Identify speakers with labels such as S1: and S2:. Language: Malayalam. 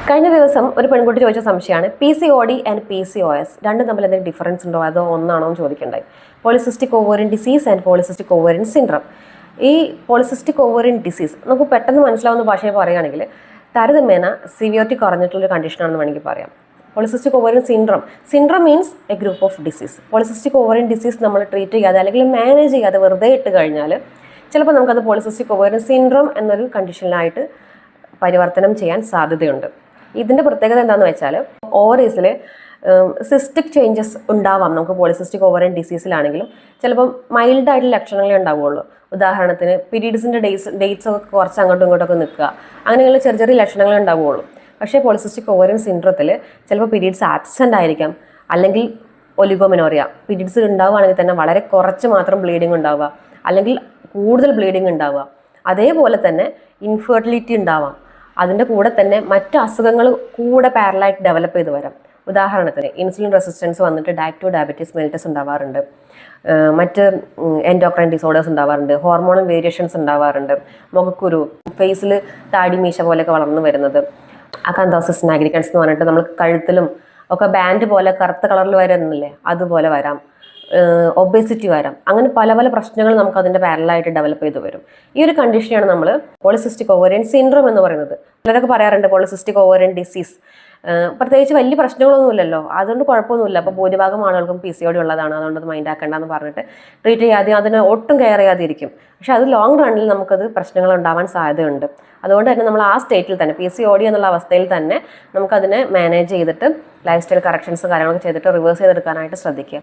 S1: കഴിഞ്ഞ ദിവസം ഒരു പെൺകുട്ടി ചോദിച്ച സംശയമാണ് PCOD ആൻഡ് PCOS രണ്ടും തമ്മിൽ എന്തെങ്കിലും ഡിഫറൻസ് ഉണ്ടോ അതോ ഒന്നാണോ എന്ന് ചോദിക്കണ്ടായി. Polycystic ovarian disease and polycystic ovarian syndrome. ഈ പോളിസിസ്റ്റിക് ഓവേറിയൻ ഡിസീസ് നമുക്ക് പെട്ടെന്ന് മനസ്സിലാവുന്ന ഭാഷയിൽ പറയുകയാണെങ്കിൽ താരതമ്യേന സിവിയോറിറ്റി കുറഞ്ഞിട്ടുള്ളൊരു കണ്ടീഷനാണെന്ന് വേണമെങ്കിൽ പറയാം. Polycystic ovarian syndrome means A group of disease. Polycystic ovarian disease നമ്മൾ ട്രീറ്റ് ചെയ്യാതെ അല്ലെങ്കിൽ മാനേജ് ചെയ്യാതെ വെറുതെ ഇട്ട് കഴിഞ്ഞാൽ ചിലപ്പോൾ നമുക്കത് പോളിസിസ്റ്റിക് ഓവേറിയൻ സിൻഡ്രം എന്നൊരു കണ്ടീഷനിലായിട്ട് പരിവർത്തനം ചെയ്യാൻ സാധ്യതയുണ്ട്. ഇതിൻ്റെ പ്രത്യേകത എന്താണെന്ന് വെച്ചാൽ ഓവറീസിൽ സിസ്റ്റിക് ചേഞ്ചസ് ഉണ്ടാവാം. നമുക്ക് പോളിസിസ്റ്റിക് ഓവറിയൻ ഡിസീസിലാണെങ്കിലും ചിലപ്പം മൈൽഡായിട്ടുള്ള ലക്ഷണങ്ങളേ ഉണ്ടാവുകയുള്ളൂ. ഉദാഹരണത്തിന് പീരീഡ്സിൻ്റെ ഡേറ്റ്സ് ഒക്കെ കുറച്ച് അങ്ങോട്ടും ഇങ്ങോട്ടൊക്കെ നിൽക്കുക, അങ്ങനെയുള്ള ചെറിയ ചെറിയ ലക്ഷണങ്ങളേ ഉണ്ടാവുകയുള്ളൂ. പക്ഷേ പോളിസിസ്റ്റിക് ഓവറിയൻ സിൻഡ്രത്തിൽ ചിലപ്പോൾ പീരീഡ്സ് ആബ്സെൻ്റ് ആയിരിക്കാം, അല്ലെങ്കിൽ ഒലിഗോമെനോറിയ പീരീഡ്സ് ഉണ്ടാവുകയാണെങ്കിൽ തന്നെ വളരെ കുറച്ച് മാത്രം ബ്ലീഡിങ് ഉണ്ടാവുക, അല്ലെങ്കിൽ കൂടുതൽ ബ്ലീഡിങ് ഉണ്ടാവുക. അതേപോലെ തന്നെ ഇൻഫെർട്ടിലിറ്റി ഉണ്ടാവാം. അതിൻ്റെ കൂടെ തന്നെ മറ്റ് അസുഖങ്ങൾ കൂടെ പാരലായിട്ട് ഡെവലപ്പ് ചെയ്ത് വരാം. ഉദാഹരണത്തിന് ഇൻസുലിൻ റെസിസ്റ്റൻസ് വന്നിട്ട് ടൈപ്പ് 2 ഡയബറ്റീസ് മെലിറ്റസ് ഉണ്ടാവാറുണ്ട്, മറ്റ് എൻഡോക്രൈൻ ഡിസോർഡേഴ്സ് ഉണ്ടാവാറുണ്ട്, ഹോർമോണൽ വേരിയേഷൻസ് ഉണ്ടാവാറുണ്ട്, മുഖക്കുരു, ഫേസിൽ താടി മീശ പോലെയൊക്കെ വളർന്നു വരുന്നത്, അക്കാന്തോസിസ് നാഗ്രിക്കൻസ് എന്ന് പറഞ്ഞിട്ട് നമ്മൾ കഴുത്തിലും ഒക്കെ ബാൻഡ് പോലെ കറുത്ത കളറിൽ വരുന്നില്ലേ, അതുപോലെ വരാം, ഒബേസിറ്റി വരാം. അങ്ങനെ പല പല പ്രശ്നങ്ങൾ നമുക്ക് അതിൻ്റെ പാരലായിട്ട് ഡെവലപ്പ് ചെയ്ത് വരും. ഈ ഒരു കണ്ടീഷനാണ് നമ്മൾ പോളിസിസ്റ്റിക് ഓവേറിയൻ സിൻഡ്രോം എന്ന് പറയുന്നത്. ചിലരൊക്കെ പറയാറുണ്ട് പോളിസിസ്റ്റിക് ഓവേറിയൻ ഡിസീസ് പ്രത്യേകിച്ച് വലിയ പ്രശ്നങ്ങളൊന്നുമില്ലല്ലോ, അതുകൊണ്ട് കുഴപ്പമൊന്നുമില്ല, അപ്പോൾ ഭൂരിഭാഗം ആളുകൾക്കും PCOD ഉള്ളതാണ്, അതുകൊണ്ട് അത് മൈൻഡ് ആക്കേണ്ടെന്ന് പറഞ്ഞിട്ട് ട്രീറ്റ് ചെയ്യാതെ അതിന് ഒട്ടും കെയർ ചെയ്യാതിരിക്കും. പക്ഷെ അത് ലോങ് റണ്ണിൽ നമുക്കത് പ്രശ്നങ്ങൾ ഉണ്ടാവാൻ സാധ്യതയുണ്ട്. അതുകൊണ്ട് തന്നെ നമ്മൾ ആ സ്റ്റേറ്റിൽ തന്നെ PCOD എന്നുള്ള അവസ്ഥയിൽ തന്നെ നമുക്കതിനെ മാനേജ് ചെയ്തിട്ട് ലൈഫ് സ്റ്റൈൽ കറക്ഷൻസ് കാര്യങ്ങളൊക്കെ ചെയ്തിട്ട് റിവേഴ്സ് ചെയ്തെടുക്കാനായിട്ട് ശ്രദ്ധിക്കുക.